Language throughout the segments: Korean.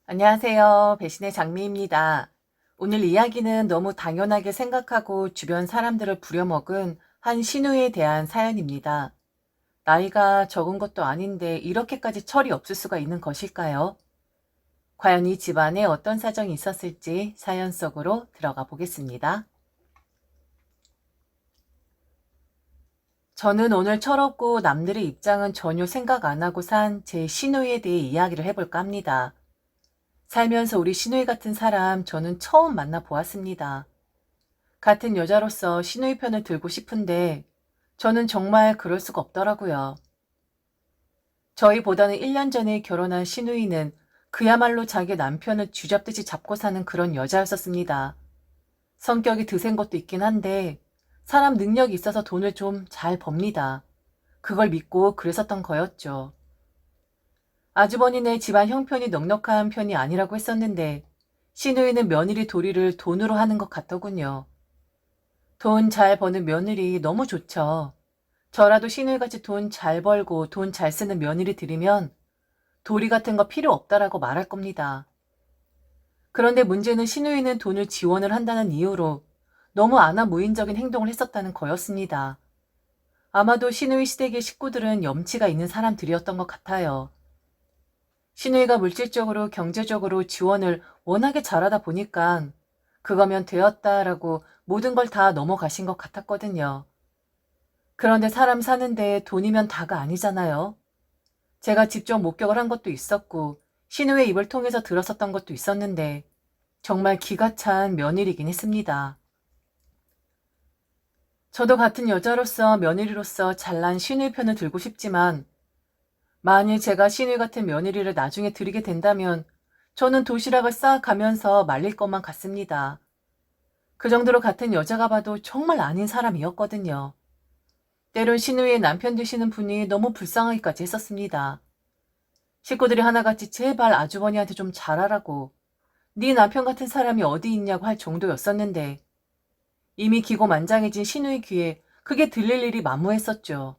안녕하세요. 배신의 장미입니다. 오늘 이야기는 너무 당연하게 생각하고 주변 사람들을 부려먹은 한 신우에 대한 사연입니다. 나이가 적은 것도 아닌데 이렇게까지 철이 없을 수가 있는 것일까요? 과연 이 집안에 어떤 사정이 있었을지 사연 속으로 들어가 보겠습니다. 저는 오늘 철없고 남들의 입장은 전혀 생각 안 하고 산 제 신우에 대해 이야기를 해볼까 합니다. 살면서 우리 시누이 같은 사람 저는 처음 만나 보았습니다. 같은 여자로서 시누이 편을 들고 싶은데 저는 정말 그럴 수가 없더라고요. 저희보다는 1년 전에 결혼한 시누이는 그야말로 자기 남편을 쥐잡듯이 잡고 사는 그런 여자였었습니다. 성격이 드센 것도 있긴 한데 사람 능력이 있어서 돈을 좀 잘 법니다. 그걸 믿고 그랬었던 거였죠. 아주버니네 집안 형편이 넉넉한 편이 아니라고 했었는데 시누이는 며느리 도리를 돈으로 하는 것 같더군요. 돈 잘 버는 며느리 너무 좋죠. 저라도 시누이같이 돈 잘 벌고 돈 잘 쓰는 며느리 들이면 도리 같은 거 필요 없다라고 말할 겁니다. 그런데 문제는 시누이는 돈을 지원을 한다는 이유로 너무 안하무인적인 행동을 했었다는 거였습니다. 아마도 시누이 시댁의 식구들은 염치가 있는 사람들이었던 것 같아요. 시누이가 물질적으로 경제적으로 지원을 워낙에 잘하다 보니까 그거면 되었다라고 모든 걸 다 넘어가신 것 같았거든요. 그런데 사람 사는데 돈이면 다가 아니잖아요. 제가 직접 목격을 한 것도 있었고 시누이의 입을 통해서 들었었던 것도 있었는데 정말 기가 찬 며느리긴 했습니다. 저도 같은 여자로서 며느리로서 잘난 시누이 편을 들고 싶지만 만일 제가 시누이 같은 며느리를 나중에 들이게 된다면 저는 도시락을 쌓아가면서 말릴 것만 같습니다. 그 정도로 같은 여자가 봐도 정말 아닌 사람이었거든요. 때론 시누이의 남편 되시는 분이 너무 불쌍하기까지 했었습니다. 식구들이 하나같이 제발 아주버니한테 좀 잘하라고 네 남편 같은 사람이 어디 있냐고 할 정도였었는데 이미 기고만장해진 시누이 귀에 그게 들릴 일이 만무했었죠.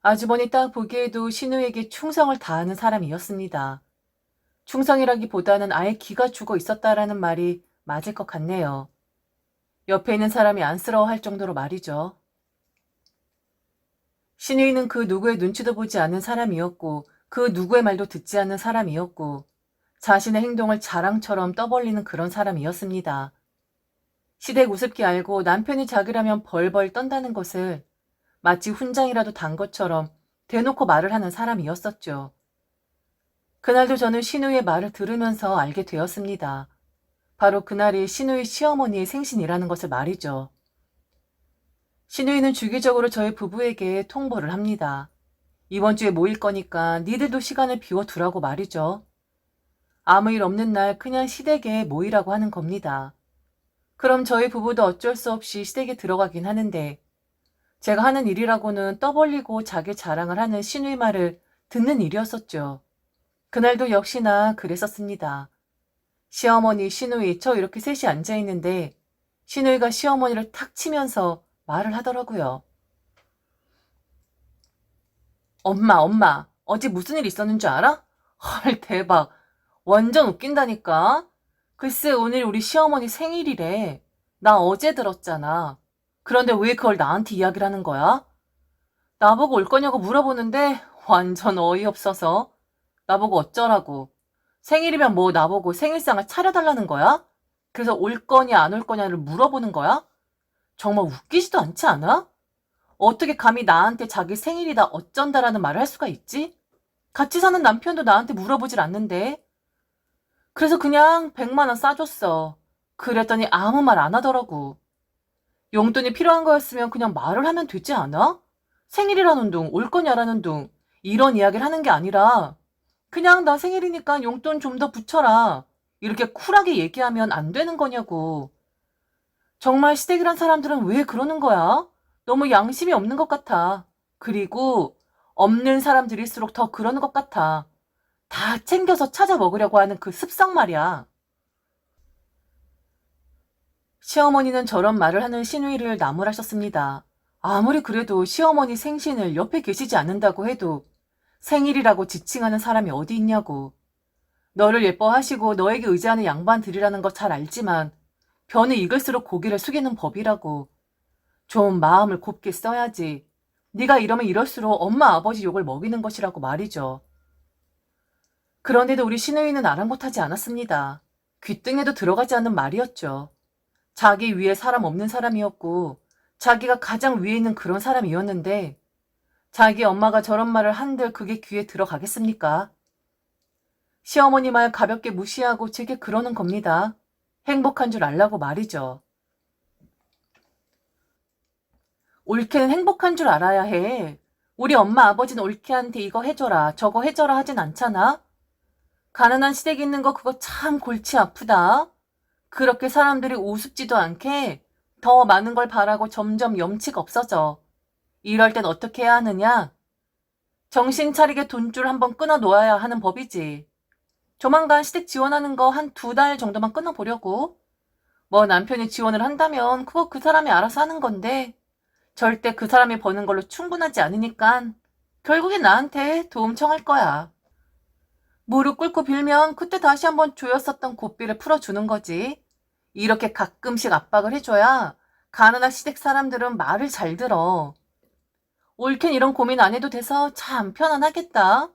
아주버니 딱 보기에도 시누이에게 충성을 다하는 사람이었습니다. 충성이라기보다는 아예 기가 죽어 있었다라는 말이 맞을 것 같네요. 옆에 있는 사람이 안쓰러워할 정도로 말이죠. 시누이는 그 누구의 눈치도 보지 않는 사람이었고 그 누구의 말도 듣지 않는 사람이었고 자신의 행동을 자랑처럼 떠벌리는 그런 사람이었습니다. 시댁 우습게 알고 남편이 자기라면 벌벌 떤다는 것을 마치 훈장이라도 단 것처럼 대놓고 말을 하는 사람이었었죠. 그날도 저는 시누이의 말을 들으면서 알게 되었습니다. 바로 그날이 시누이 시어머니의 생신이라는 것을 말이죠. 시누이는 주기적으로 저희 부부에게 통보를 합니다. 이번 주에 모일 거니까 니들도 시간을 비워두라고 말이죠. 아무 일 없는 날 그냥 시댁에 모이라고 하는 겁니다. 그럼 저희 부부도 어쩔 수 없이 시댁에 들어가긴 하는데 제가 하는 일이라고는 떠벌리고 자기 자랑을 하는 시누이 말을 듣는 일이었었죠. 그날도 역시나 그랬었습니다. 시어머니, 시누이, 저 이렇게 셋이 앉아있는데 시누이가 시어머니를 탁 치면서 말을 하더라고요. 엄마, 어제 무슨 일 있었는 줄 알아? 헐, 대박. 완전 웃긴다니까. 글쎄, 오늘 우리 시어머니 생일이래. 나 어제 들었잖아. 그런데 왜 그걸 나한테 이야기를 하는 거야? 나보고 올 거냐고 물어보는데 완전 어이없어서. 나보고 어쩌라고. 생일이면 뭐 나보고 생일상을 차려달라는 거야? 그래서 올 거냐 안 올 거냐를 물어보는 거야? 정말 웃기지도 않지 않아? 어떻게 감히 나한테 자기 생일이다 어쩐다라는 말을 할 수가 있지? 같이 사는 남편도 나한테 물어보질 않는데. 그래서 그냥 100만 원 싸줬어. 그랬더니 아무 말 안 하더라고. 용돈이 필요한 거였으면 그냥 말을 하면 되지 않아? 생일이라는 둥, 올 거냐라는 둥, 이런 이야기를 하는 게 아니라 그냥 나 생일이니까 용돈 좀 더 붙여라. 이렇게 쿨하게 얘기하면 안 되는 거냐고. 정말 시댁이란 사람들은 왜 그러는 거야? 너무 양심이 없는 것 같아. 그리고 없는 사람들일수록 더 그러는 것 같아. 다 챙겨서 찾아 먹으려고 하는 그 습성 말이야. 시어머니는 저런 말을 하는 시누이를 나무라셨습니다. 아무리 그래도 시어머니 생신을 옆에 계시지 않는다고 해도 생일이라고 지칭하는 사람이 어디 있냐고. 너를 예뻐하시고 너에게 의지하는 양반들이라는 거 잘 알지만 변을 익을수록 고개를 숙이는 법이라고. 좀 마음을 곱게 써야지. 네가 이러면 이럴수록 엄마 아버지 욕을 먹이는 것이라고 말이죠. 그런데도 우리 시누이는 아랑곳하지 않았습니다. 귓등에도 들어가지 않는 말이었죠. 자기 위에 사람 없는 사람이었고 자기가 가장 위에 있는 그런 사람이었는데 자기 엄마가 저런 말을 한들 그게 귀에 들어가겠습니까? 시어머니 말 가볍게 무시하고 제게 그러는 겁니다. 행복한 줄 알라고 말이죠. 올케는 행복한 줄 알아야 해. 우리 엄마 아버지는 올케한테 이거 해줘라 저거 해줘라 하진 않잖아. 가난한 시댁 있는 거 그거 참 골치 아프다. 그렇게 사람들이 우습지도 않게 더 많은 걸 바라고 점점 염치가 없어져. 이럴 땐 어떻게 해야 하느냐? 정신 차리게 돈줄 한번 끊어 놓아야 하는 법이지. 조만간 시댁 지원하는 거 한 2달 정도만 끊어보려고. 뭐 남편이 지원을 한다면 그거 그 사람이 알아서 하는 건데 절대 그 사람이 버는 걸로 충분하지 않으니까 결국엔 나한테 도움 청할 거야. 무릎 꿇고 빌면 그때 다시 한번 조였었던 고삐를 풀어주는 거지. 이렇게 가끔씩 압박을 해줘야 가난한 시댁 사람들은 말을 잘 들어. 옳겐 이런 고민 안 해도 돼서 참 편안하겠다.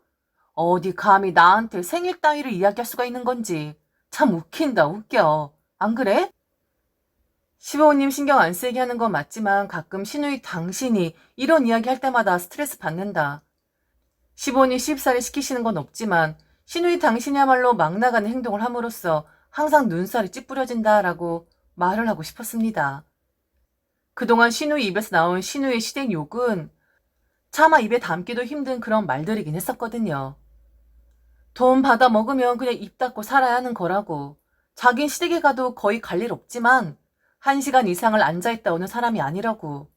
어디 감히 나한테 생일 따위를 이야기할 수가 있는 건지. 참 웃긴다 웃겨. 안 그래? 시부모님 신경 안 쓰게 하는 건 맞지만 가끔 시누이 당신이 이런 이야기 할 때마다 스트레스 받는다. 시부모님 시집살이 시키시는 건 없지만 시누이 당신이야말로 막 나가는 행동을 함으로써 항상 눈살이 찌푸려진다라고 말을 하고 싶었습니다. 그동안 시누이 입에서 나온 시누이의 시댁 욕은 차마 입에 담기도 힘든 그런 말들이긴 했었거든요. 돈 받아 먹으면 그냥 입 닫고 살아야 하는 거라고. 자긴 시댁에 가도 거의 갈 일 없지만 1시간 이상을 앉아있다 오는 사람이 아니라고.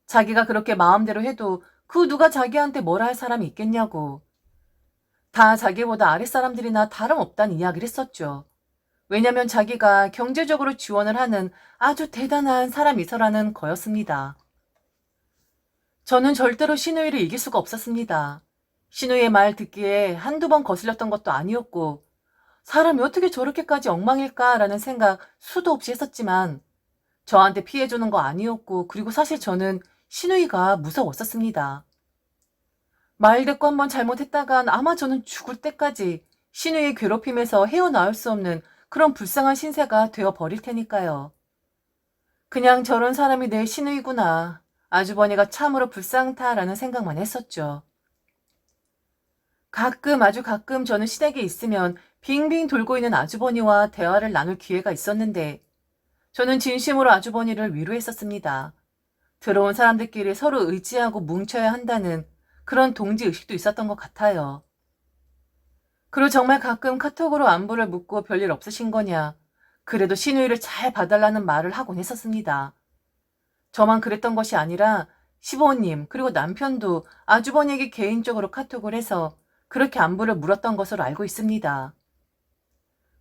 자기가 그렇게 마음대로 해도 그 누가 자기한테 뭐라 할 사람이 있겠냐고. 다 자기보다 아랫사람들이나 다름없다는 이야기를 했었죠. 왜냐면 자기가 경제적으로 지원을 하는 아주 대단한 사람이서라는 거였습니다. 저는 절대로 시누이를 이길 수가 없었습니다. 시누이의 말 듣기에 한두 번 거슬렸던 것도 아니었고 사람이 어떻게 저렇게까지 엉망일까라는 생각 수도 없이 했었지만 저한테 피해주는 거 아니었고 그리고 사실 저는 시누이가 무서웠었습니다. 말 듣고 한번 잘못했다간 아마 저는 죽을 때까지 시누이의 괴롭힘에서 헤어나올 수 없는 그런 불쌍한 신세가 되어버릴 테니까요. 그냥 저런 사람이 내 시누이구나. 아주버니가 참으로 불쌍타라는 생각만 했었죠. 아주 가끔 저는 시댁에 있으면 빙빙 돌고 있는 아주버니와 대화를 나눌 기회가 있었는데 저는 진심으로 아주버니를 위로했었습니다. 들어온 사람들끼리 서로 의지하고 뭉쳐야 한다는 그런 동지의식도 있었던 것 같아요. 그리고 정말 가끔 카톡으로 안부를 묻고 별일 없으신 거냐. 그래도 시누이를 잘 봐달라는 말을 하곤 했었습니다. 저만 그랬던 것이 아니라 시부모님 그리고 남편도 아주버니에게 개인적으로 카톡을 해서 그렇게 안부를 물었던 것으로 알고 있습니다.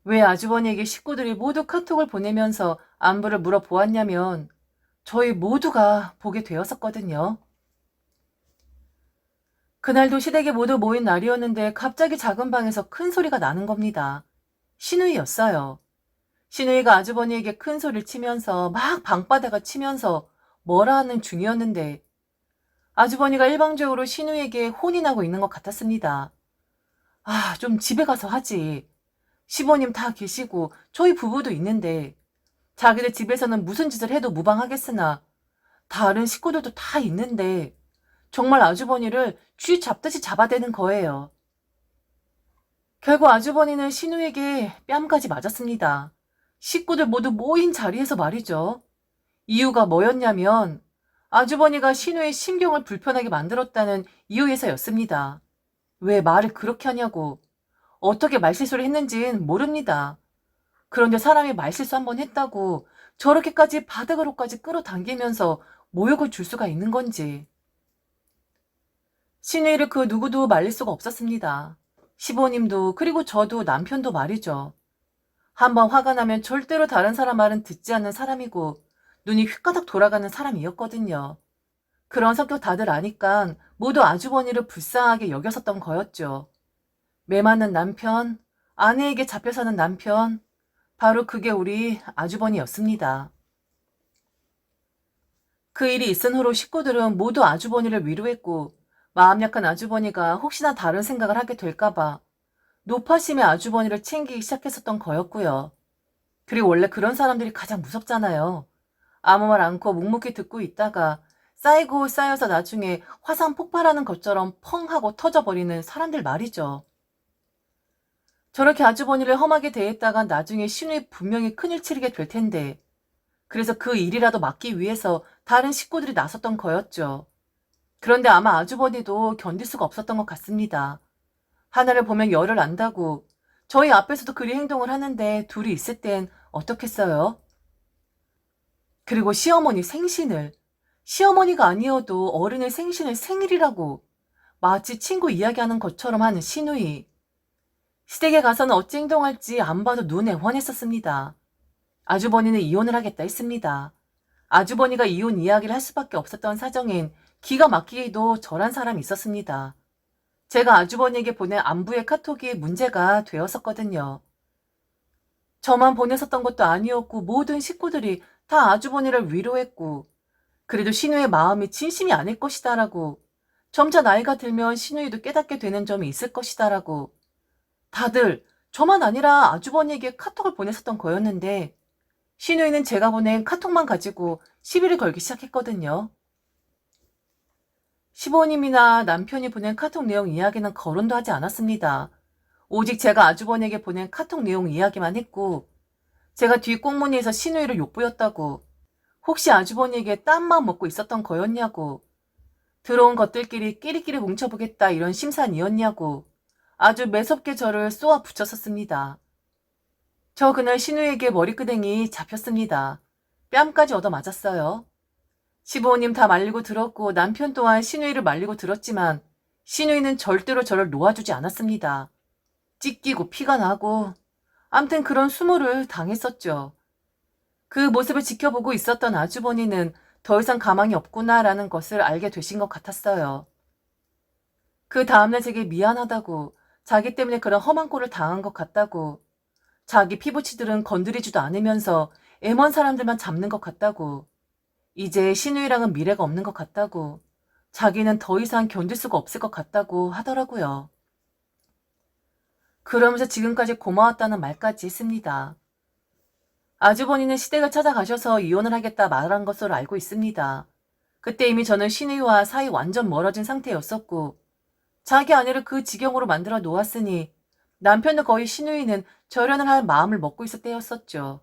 왜 아주버니에게 식구들이 모두 카톡을 보내면서 안부를 물어보았냐면 저희 모두가 보게 되었었거든요. 그날도 시댁에 모두 모인 날이었는데 갑자기 작은 방에서 큰 소리가 나는 겁니다. 시누이였어요. 시누이가 아주버니에게 큰 소리를 치면서 막 방바닥을 치면서 뭐라 하는 중이었는데 아주버니가 일방적으로 시누이에게 혼이 나고 있는 것 같았습니다. 아, 좀 집에 가서 하지. 시부모님 다 계시고 저희 부부도 있는데 자기들 집에서는 무슨 짓을 해도 무방하겠으나 다른 식구들도 다 있는데 정말 아주버니를 쥐 잡듯이 잡아대는 거예요. 결국 아주버니는 시누에게 뺨까지 맞았습니다. 식구들 모두 모인 자리에서 말이죠. 이유가 뭐였냐면 아주버니가 시누의 심경을 불편하게 만들었다는 이유에서였습니다. 왜 말을 그렇게 하냐고. 어떻게 말실수를 했는진 모릅니다. 그런데 사람이 말실수 한번 했다고 저렇게까지 바닥으로까지 끌어당기면서 모욕을 줄 수가 있는 건지. 시누이를 그 누구도 말릴 수가 없었습니다. 시부모님도 그리고 저도 남편도 말이죠. 한번 화가 나면 절대로 다른 사람 말은 듣지 않는 사람이고 눈이 휘가닥 돌아가는 사람이었거든요. 그런 성격 다들 아니까 모두 아주버니를 불쌍하게 여겼었던 거였죠. 매 맞는 남편, 아내에게 잡혀 사는 남편, 바로 그게 우리 아주버니였습니다. 그 일이 있은 후로 식구들은 모두 아주버니를 위로했고 마음 약한 아주버니가 혹시나 다른 생각을 하게 될까봐 노파심의 아주버니를 챙기기 시작했었던 거였고요. 그리고 원래 그런 사람들이 가장 무섭잖아요. 아무 말 않고 묵묵히 듣고 있다가 쌓이고 쌓여서 나중에 화산 폭발하는 것처럼 펑 하고 터져버리는 사람들 말이죠. 저렇게 아주버니를 험하게 대했다가 나중에 신우이 분명히 큰일 치르게 될 텐데 그래서 그 일이라도 막기 위해서 다른 식구들이 나섰던 거였죠. 그런데 아마 아주버니도 견딜 수가 없었던 것 같습니다. 하나를 보면 열을 안다고 저희 앞에서도 그리 행동을 하는데 둘이 있을 땐 어떻겠어요? 그리고 시어머니 생신을 시어머니가 아니어도 어른의 생신을 생일이라고 마치 친구 이야기하는 것처럼 하는 시누이. 시댁에 가서는 어찌 행동할지 안 봐도 눈에 훤했었습니다. 아주버니는 이혼을 하겠다 했습니다. 아주버니가 이혼 이야기를 할 수밖에 없었던 사정엔 기가 막히게도 저란 사람이 있었습니다. 제가 아주버니에게 보낸 안부의 카톡이 문제가 되었었거든요. 저만 보냈었던 것도 아니었고 모든 식구들이 다 아주버니를 위로했고 그래도 신우의 마음이 진심이 아닐 것이다라고 점차 나이가 들면 신우이도 깨닫게 되는 점이 있을 것이다라고 다들 저만 아니라 아주버니에게 카톡을 보냈었던 거였는데 신우이는 제가 보낸 카톡만 가지고 시비를 걸기 시작했거든요. 시부모님이나 남편이 보낸 카톡 내용 이야기는 거론도 하지 않았습니다. 오직 제가 아주버니에게 보낸 카톡 내용 이야기만 했고 제가 뒷꽁무니에서 신우이를 욕보였다고 혹시 아주버니에게 딴 마음 먹고 있었던 거였냐고 들어온 것들끼리 끼리끼리 뭉쳐보겠다 이런 심산이었냐고 아주 매섭게 저를 쏘아 붙였었습니다. 저 그날 신우에게 머리끄댕이 잡혔습니다. 뺨까지 얻어맞았어요. 시부모님 다 말리고 들었고 남편 또한 신우이를 말리고 들었지만 신우이는 절대로 저를 놓아주지 않았습니다. 찢기고 피가 나고 암튼 그런 수모를 당했었죠. 그 모습을 지켜보고 있었던 아주버니는 더 이상 가망이 없구나라는 것을 알게 되신 것 같았어요. 그 다음날 제게 미안하다고 자기 때문에 그런 험한 꼴을 당한 것 같다고 자기 피부치들은 건드리지도 않으면서 애먼 사람들만 잡는 것 같다고 이제 신우이랑은 미래가 없는 것 같다고 자기는 더 이상 견딜 수가 없을 것 같다고 하더라고요. 그러면서 지금까지 고마웠다는 말까지 했습니다. 아주버니는 시댁을 찾아가셔서 이혼을 하겠다 말한 것으로 알고 있습니다. 그때 이미 저는 신우이와 사이 완전 멀어진 상태였었고 자기 아내를 그 지경으로 만들어 놓았으니 남편도 거의 신우이는 절연을 할 마음을 먹고 있을 때였었죠.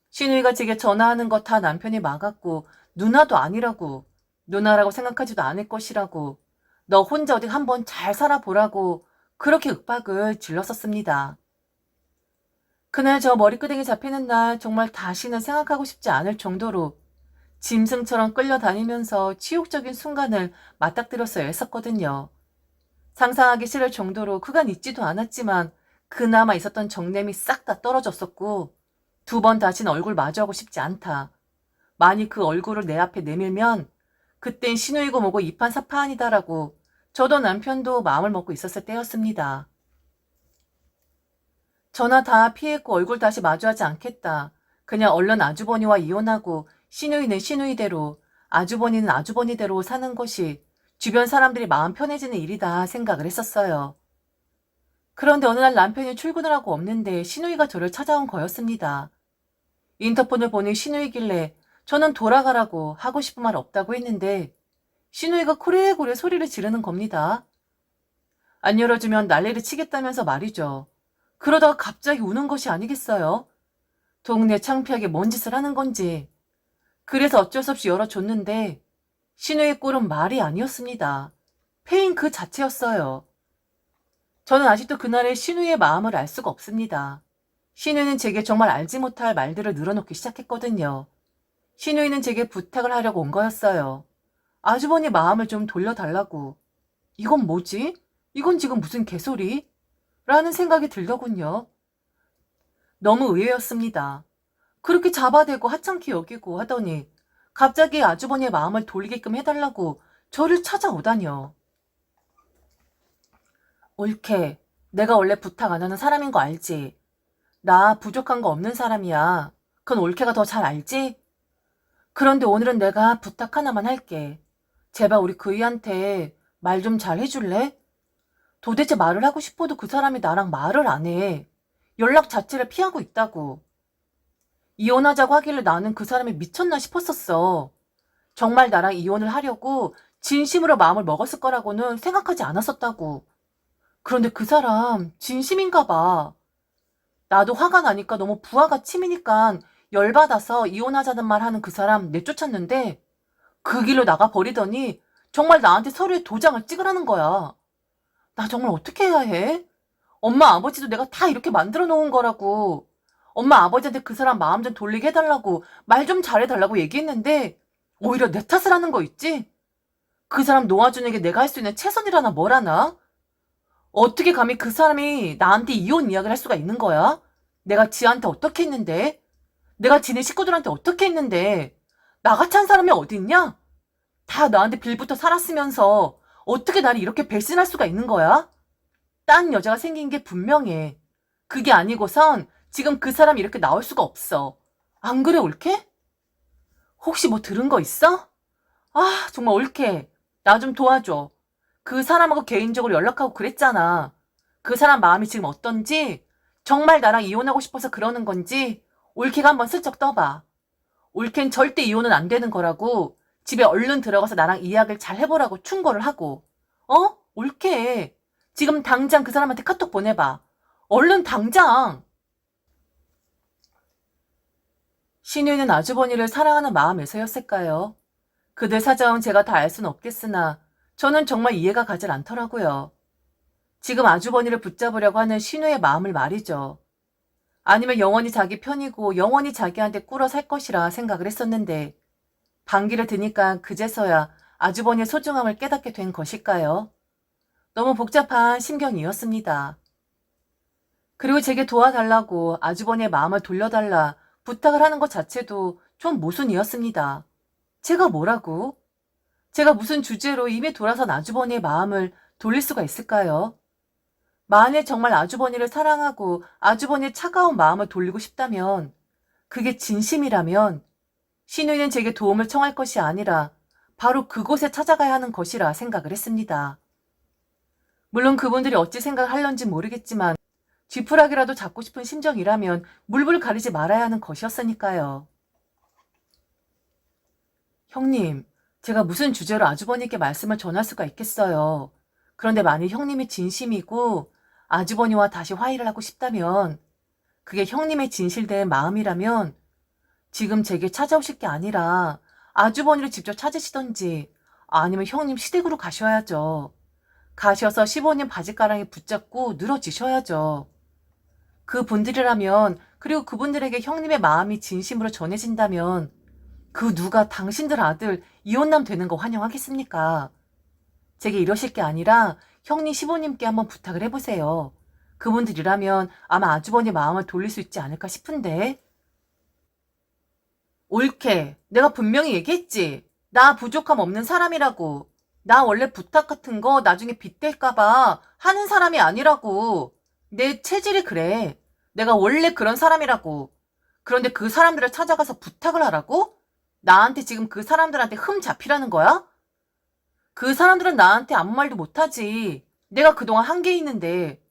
신우이가 제게 전화하는 거 다 남편이 막았고 누나도 아니라고 누나라고 생각하지도 않을 것이라고 너 혼자 어디 한번 잘 살아보라고 그렇게 윽박을 질렀었습니다. 그날 저 머리끄댕이 잡히는 날 정말 다시는 생각하고 싶지 않을 정도로 짐승처럼 끌려다니면서 치욕적인 순간을 맞닥뜨렸어야 했었거든요. 상상하기 싫을 정도로 그간 있지도 않았지만 그나마 있었던 정냄이 싹 다 떨어졌었고 두 번 다신 얼굴 마주하고 싶지 않다. 만일 그 얼굴을 내 앞에 내밀면 그땐 신우이고 뭐고 이판사판이다라고 저도 남편도 마음을 먹고 있었을 때였습니다. 전화 다 피했고 얼굴 다시 마주하지 않겠다. 그냥 얼른 아주버니와 이혼하고 신우이는 신우이대로 아주버니는 아주버니대로 사는 것이 주변 사람들이 마음 편해지는 일이다 생각을 했었어요. 그런데 어느 날 남편이 출근을 하고 없는데 신우이가 저를 찾아온 거였습니다. 인터폰을 보니 신우이길래 저는 돌아가라고 하고 싶은 말 없다고 했는데 신우이가 코레고레 소리를 지르는 겁니다. 안 열어주면 난리를 치겠다면서 말이죠. 그러다가 갑자기 우는 것이 아니겠어요? 동네 창피하게 뭔 짓을 하는 건지. 그래서 어쩔 수 없이 열어줬는데 신우의 꼴은 말이 아니었습니다. 패인 그 자체였어요. 저는 아직도 그날의 신우의 마음을 알 수가 없습니다. 신우는 제게 정말 알지 못할 말들을 늘어놓기 시작했거든요. 신우이는 제게 부탁을 하려고 온 거였어요. 아주버니 마음을 좀 돌려달라고. 이건 뭐지? 이건 지금 무슨 개소리? 라는 생각이 들더군요. 너무 의외였습니다. 그렇게 잡아대고 하찮게 여기고 하더니 갑자기 아주버니의 마음을 돌리게끔 해달라고 저를 찾아오다뇨. 옳게 내가 원래 부탁 안 하는 사람인 거 알지? 나 부족한 거 없는 사람이야. 그건 올케가 더 잘 알지? 그런데 오늘은 내가 부탁 하나만 할게. 제발 우리 그이한테 말 좀 잘 해줄래? 도대체 말을 하고 싶어도 그 사람이 나랑 말을 안 해. 연락 자체를 피하고 있다고. 이혼하자고 하길래 나는 그 사람이 미쳤나 싶었었어. 정말 나랑 이혼을 하려고 진심으로 마음을 먹었을 거라고는 생각하지 않았었다고. 그런데 그 사람 진심인가 봐. 나도 화가 나니까 너무 부하가 치미니까 열받아서 이혼하자는 말 하는 그 사람 내쫓았는데 그 길로 나가 버리더니 정말 나한테 서류에 도장을 찍으라는 거야. 나 정말 어떻게 해야 해? 엄마 아버지도 내가 다 이렇게 만들어 놓은 거라고. 엄마 아버지한테 그 사람 마음 좀 돌리게 해달라고 말 좀 잘해달라고 얘기했는데 오히려 내 탓을 하는 거 있지? 그 사람 놓아주는 게 내가 할 수 있는 최선이라나 뭐라나? 어떻게 감히 그 사람이 나한테 이혼 이야기를 할 수가 있는 거야? 내가 지한테 어떻게 했는데? 내가 지네 식구들한테 어떻게 했는데? 나같이 한 사람이 어디 있냐? 다 나한테 빌부터 살았으면서 어떻게 나를 이렇게 배신할 수가 있는 거야? 딴 여자가 생긴 게 분명해. 그게 아니고선 지금 그 사람이 이렇게 나올 수가 없어. 안 그래, 올케? 혹시 뭐 들은 거 있어? 아, 정말 올케. 나 좀 도와줘. 그 사람하고 개인적으로 연락하고 그랬잖아. 그 사람 마음이 지금 어떤지, 정말 나랑 이혼하고 싶어서 그러는 건지, 올케가 한번 슬쩍 떠봐. 올케는 절대 이혼은 안 되는 거라고, 집에 얼른 들어가서 나랑 이야기를 잘 해보라고 충고를 하고. 올케. 지금 당장 그 사람한테 카톡 보내봐. 얼른 당장. 신우이는 아주버니를 사랑하는 마음에서였을까요? 그들 사정 제가 다 알 수는 없겠으나 저는 정말 이해가 가질 않더라고요. 지금 아주버니를 붙잡으려고 하는 신우의 마음을 말이죠. 아니면 영원히 자기 편이고 영원히 자기한테 꿇어 살 것이라 생각을 했었는데 반기를 드니까 그제서야 아주버니의 소중함을 깨닫게 된 것일까요? 너무 복잡한 심경이었습니다. 그리고 제게 도와달라고 아주버니의 마음을 돌려달라 부탁을 하는 것 자체도 좀 모순이었습니다. 제가 뭐라고? 제가 무슨 주제로 이미 돌아선 아주버니의 마음을 돌릴 수가 있을까요? 만일 정말 아주버니를 사랑하고 아주버니의 차가운 마음을 돌리고 싶다면, 그게 진심이라면 신우이는 제게 도움을 청할 것이 아니라 바로 그곳에 찾아가야 하는 것이라 생각을 했습니다. 물론 그분들이 어찌 생각을 할런지 모르겠지만 쥐푸라기라도 잡고 싶은 심정이라면 물불 가리지 말아야 하는 것이었으니까요. 형님, 제가 무슨 주제로 아주버니께 말씀을 전할 수가 있겠어요. 그런데 만일 형님이 진심이고 아주버니와 다시 화해를 하고 싶다면, 그게 형님의 진실된 마음이라면 지금 제게 찾아오실 게 아니라 아주버니를 직접 찾으시던지 아니면 형님 시댁으로 가셔야죠. 가셔서 시부님 바지가랑이 붙잡고 늘어지셔야죠. 그분들이라면, 그리고 그분들에게 형님의 마음이 진심으로 전해진다면 그 누가 당신들 아들 이혼남 되는 거 환영하겠습니까? 제게 이러실 게 아니라 형님 시부님께 한번 부탁을 해보세요. 그분들이라면 아마 아주버니 마음을 돌릴 수 있지 않을까 싶은데. 옳게. 내가 분명히 얘기했지. 나 부족함 없는 사람이라고. 나 원래 부탁 같은 거 나중에 빗댈까봐 하는 사람이 아니라고. 내 체질이 그래. 내가 원래 그런 사람이라고. 그런데 그 사람들을 찾아가서 부탁을 하라고? 나한테 지금 그 사람들한테 흠 잡히라는 거야? 그 사람들은 나한테 아무 말도 못하지. 내가 그동안 한 게 있는데.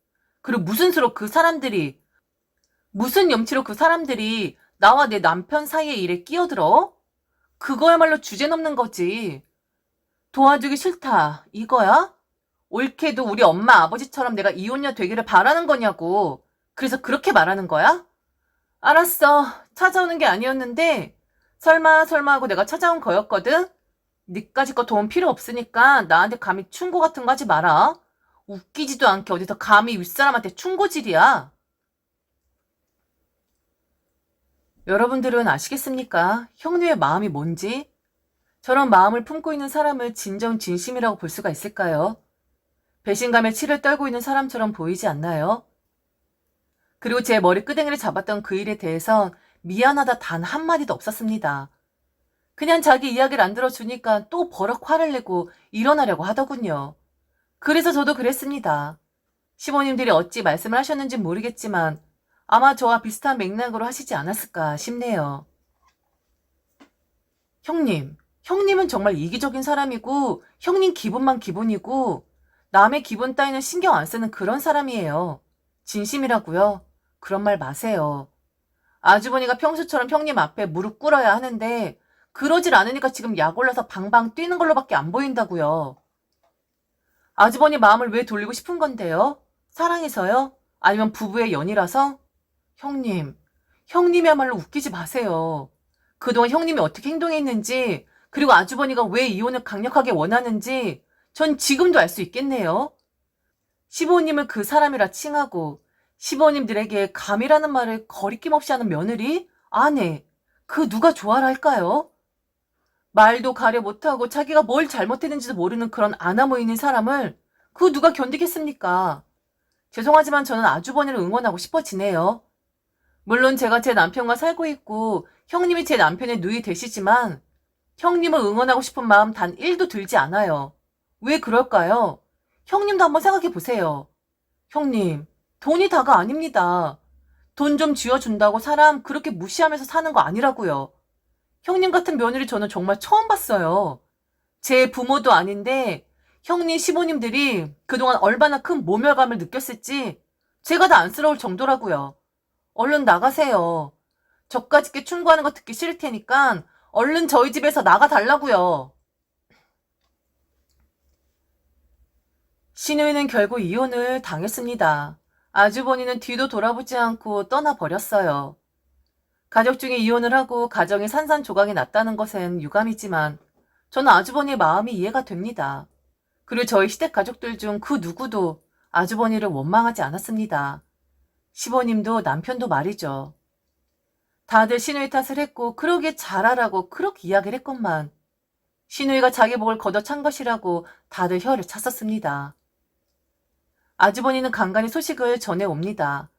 그리고 무슨 수로 그 사람들이, 무슨 염치로 그 사람들이 나와 내 남편 사이의 일에 끼어들어? 그거야말로 주제 넘는 거지. 도와주기 싫다. 이거야? 옳게도 우리 엄마 아버지처럼 내가 이혼녀 되기를 바라는 거냐고. 그래서 그렇게 말하는 거야? 알았어. 찾아오는 게 아니었는데 설마 하고 내가 찾아온 거였거든? 니까짓 거 도움 필요 없으니까 나한테 감히 충고 같은 거 하지 마라. 웃기지도 않게 어디서 감히 윗사람한테 충고질이야. 여러분들은 아시겠습니까? 형님의 마음이 뭔지? 저런 마음을 품고 있는 사람을 진정 진심이라고 볼 수가 있을까요? 배신감에 치를 떨고 있는 사람처럼 보이지 않나요? 그리고 제 머리 끄댕이를 잡았던 그 일에 대해선 미안하다 단 한마디도 없었습니다. 그냥 자기 이야기를 안 들어주니까 또 버럭 화를 내고 일어나려고 하더군요. 그래서 저도 그랬습니다. 시부모님들이 어찌 말씀을 하셨는지 모르겠지만 아마 저와 비슷한 맥락으로 하시지 않았을까 싶네요. 형님은 정말 이기적인 사람이고 형님 기분만 기분이고 남의 기분 따위는 신경 안 쓰는 그런 사람이에요. 진심이라고요? 그런 말 마세요. 아주버니가 평소처럼 형님 앞에 무릎 꿇어야 하는데 그러질 않으니까 지금 약 올라서 방방 뛰는 걸로밖에 안 보인다고요. 아주버니 마음을 왜 돌리고 싶은 건데요? 사랑해서요? 아니면 부부의 연이라서? 형님이야말로 웃기지 마세요. 그동안 형님이 어떻게 행동했는지, 그리고 아주버니가 왜 이혼을 강력하게 원하는지 전 지금도 알 수 있겠네요. 시부모님을 그 사람이라 칭하고 시부모님들에게 감이라는 말을 거리낌 없이 하는 며느리, 아내, 그 누가 좋아라 할까요? 말도 가려 못하고 자기가 뭘 잘못했는지도 모르는 그런 아나무 있는 사람을 그 누가 견디겠습니까? 죄송하지만 저는 아주버니를 응원하고 싶어지네요. 물론 제가 제 남편과 살고 있고 형님이 제 남편의 누이 되시지만 형님을 응원하고 싶은 마음 단 1도 들지 않아요. 왜 그럴까요? 형님도 한번 생각해 보세요. 형님, 돈이 다가 아닙니다. 돈 좀 쥐어준다고 사람 그렇게 무시하면서 사는 거 아니라고요. 형님 같은 며느리 저는 정말 처음 봤어요. 제 부모도 아닌데 형님 시부님들이 그동안 얼마나 큰 모멸감을 느꼈을지 제가 다 안쓰러울 정도라고요. 얼른 나가세요. 저까짓게 충고하는 거 듣기 싫을 테니까 얼른 저희 집에서 나가달라고요. 신우이는 결국 이혼을 당했습니다. 아주버니는 뒤도 돌아보지 않고 떠나버렸어요. 가족 중에 이혼을 하고 가정이 산산조각이 났다는 것은 유감이지만 저는 아주버니의 마음이 이해가 됩니다. 그리고 저희 시댁 가족들 중 그 누구도 아주버니를 원망하지 않았습니다. 시버님도 남편도 말이죠. 다들 신우이 탓을 했고 그러게 잘하라고 그렇게 이야기를 했건만 신우이가 자기 목을 걷어찬 것이라고 다들 혀를 찼었습니다. 아주버니는 간간히 소식을 전해옵니다.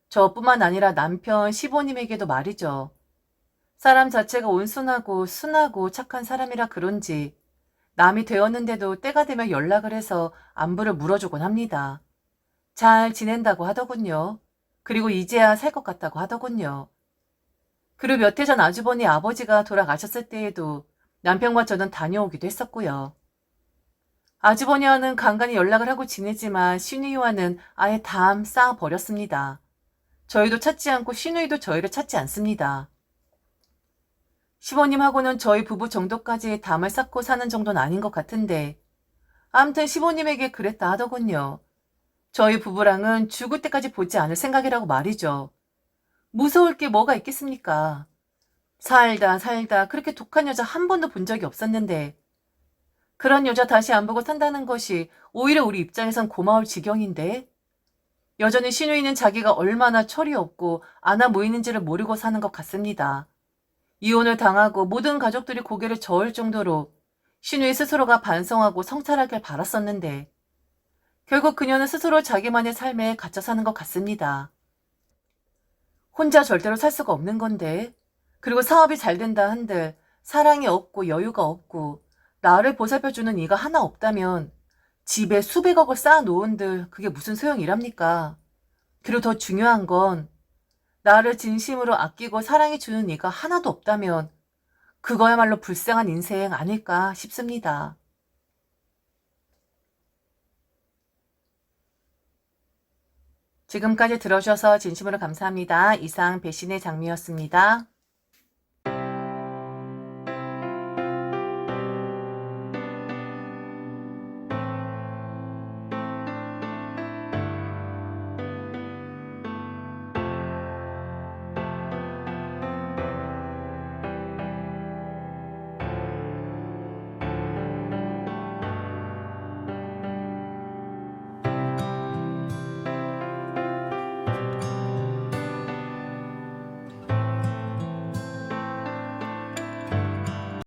저뿐만 아니라 남편 시부님에게도 말이죠. 사람 자체가 온순하고 순하고 착한 사람이라 그런지 남이 되었는데도 때가 되면 연락을 해서 안부를 물어주곤 합니다. 잘 지낸다고 하더군요. 그리고 이제야 살 것 같다고 하더군요. 그리고 몇 해 전 아주버니 아버지가 돌아가셨을 때에도 남편과 저는 다녀오기도 했었고요. 아주버니와는 간간히 연락을 하고 지내지만 신우이와는 아예 담 쌓아버렸습니다. 저희도 찾지 않고 신우이도 저희를 찾지 않습니다. 시부님하고는 저희 부부 정도까지 담을 쌓고 사는 정도는 아닌 것 같은데 아무튼 시부님에게 그랬다 하더군요. 저희 부부랑은 죽을 때까지 보지 않을 생각이라고 말이죠. 무서울 게 뭐가 있겠습니까? 살다 그렇게 독한 여자 한 번도 본 적이 없었는데 그런 여자 다시 안 보고 산다는 것이 오히려 우리 입장에선 고마울 지경인데 여전히 신우이는 자기가 얼마나 철이 없고 안아 모이는지를 모르고 사는 것 같습니다. 이혼을 당하고 모든 가족들이 고개를 저을 정도로 신우이 스스로가 반성하고 성찰하길 바랐었는데 결국 그녀는 스스로 자기만의 삶에 갇혀 사는 것 같습니다. 혼자 절대로 살 수가 없는 건데 그리고 사업이 잘 된다 한들 사랑이 없고 여유가 없고 나를 보살펴주는 이가 하나 없다면 집에 수백억을 쌓아놓은들 그게 무슨 소용이랍니까? 그리고 더 중요한 건 나를 진심으로 아끼고 사랑해주는 이가 하나도 없다면 그거야말로 불쌍한 인생 아닐까 싶습니다. 지금까지 들어주셔서 진심으로 감사합니다. 이상 배신의 장미였습니다.